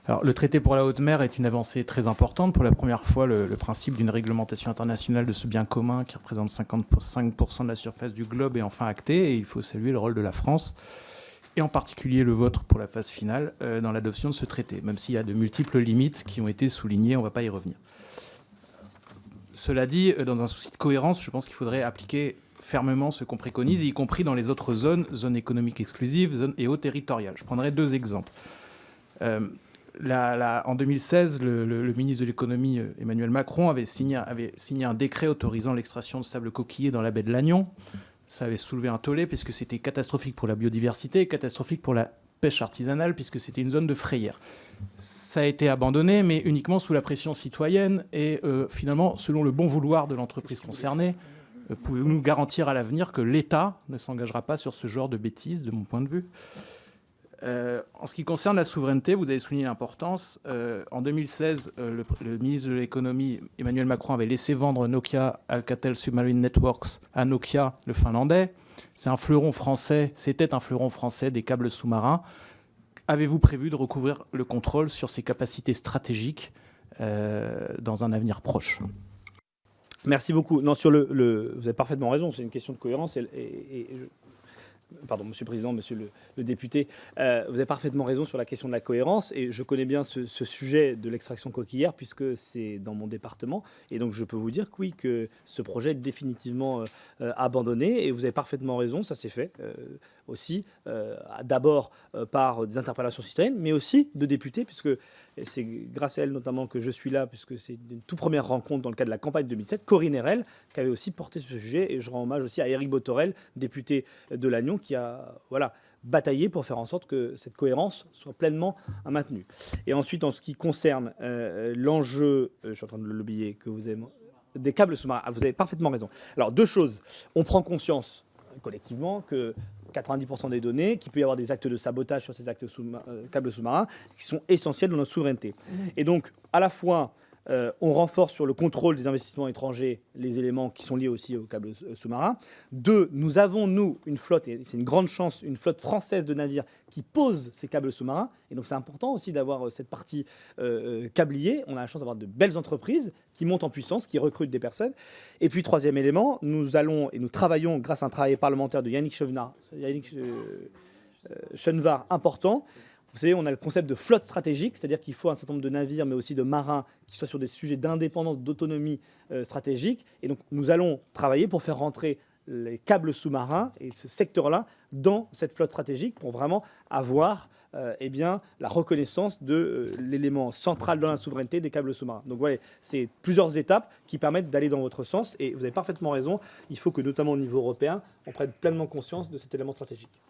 Alors, le traité pour la haute mer est une avancée très importante. Pour la première fois, le principe d'une réglementation internationale de ce bien commun qui représente 55% de la surface du globe est enfin acté, et il faut saluer le rôle de la France, et en particulier le vôtre pour la phase finale, dans l'adoption de ce traité, même s'il y a de multiples limites qui ont été soulignées, on ne va pas y revenir. Cela dit, dans un souci de cohérence, je pense qu'il faudrait appliquer fermement ce qu'on préconise, y compris dans les autres zones économiques exclusives, zones et eaux territoriales. Je prendrai deux exemples. En 2016, le ministre de l'économie, Emmanuel Macron, avait signé un décret autorisant l'extraction de sable coquillé dans la baie de Lannion. Ça avait soulevé un tollé puisque c'était catastrophique pour la biodiversité et catastrophique pour la pêche artisanale puisque c'était une zone de frayère. Ça a été abandonné, mais uniquement sous la pression citoyenne et finalement selon le bon vouloir de l'entreprise concernée. Pouvez-vous nous garantir à l'avenir que l'État ne s'engagera pas sur ce genre de bêtises, de mon point de vue ? En ce qui concerne la souveraineté, vous avez souligné l'importance. En 2016, le ministre de l'économie, Emmanuel Macron, avait laissé vendre Nokia Alcatel Submarine Networks à Nokia, le finlandais. C'était un fleuron français des câbles sous-marins. Avez-vous prévu de recouvrir le contrôle sur ses capacités stratégiques dans un avenir proche ? Merci beaucoup. Non, vous avez parfaitement raison, c'est une question de cohérence. Pardon, Monsieur le Président, Monsieur le député, vous avez parfaitement raison sur la question de la cohérence, et je connais bien ce sujet de l'extraction coquillière puisque c'est dans mon département, et donc je peux vous dire que oui, que ce projet est définitivement abandonné, et vous avez parfaitement raison, ça s'est fait aussi d'abord par des interpellations citoyennes, mais aussi de députés, puisque c'est grâce à elle notamment que je suis là, puisque c'est une toute première rencontre dans le cadre de la campagne 2007, Corinne Erel, qui avait aussi porté ce sujet, et je rends hommage aussi à Éric Botorel, député de Lannion, qui a bataillé pour faire en sorte que cette cohérence soit pleinement maintenue. Et ensuite, en ce qui concerne l'enjeu, je suis en train de l'oublier, que vous avez, des câbles sous-marins, vous avez parfaitement raison. Alors, deux choses. On prend conscience collectivement que 90% des données, qu'il peut y avoir des actes de sabotage sur ces câbles sous-marins qui sont essentiels dans notre souveraineté. Et donc, à la fois, on renforce sur le contrôle des investissements étrangers les éléments qui sont liés aussi aux câbles sous-marins. Deux, nous avons, nous, une flotte, et c'est une grande chance, une flotte française de navires qui pose ces câbles sous-marins. Et donc c'est important aussi d'avoir cette partie câblier. On a la chance d'avoir de belles entreprises qui montent en puissance, qui recrutent des personnes. Et puis troisième élément, nous allons et nous travaillons grâce à un travail parlementaire de Yannick Chenvar important. Vous savez, on a le concept de flotte stratégique, c'est-à-dire qu'il faut un certain nombre de navires, mais aussi de marins, qui soient sur des sujets d'indépendance, d'autonomie stratégique. Et donc, nous allons travailler pour faire rentrer les câbles sous-marins et ce secteur-là dans cette flotte stratégique pour vraiment avoir la reconnaissance de l'élément central dans la souveraineté des câbles sous-marins. Donc voilà, c'est plusieurs étapes qui permettent d'aller dans votre sens. Et vous avez parfaitement raison, il faut que, notamment au niveau européen, on prenne pleinement conscience de cet élément stratégique.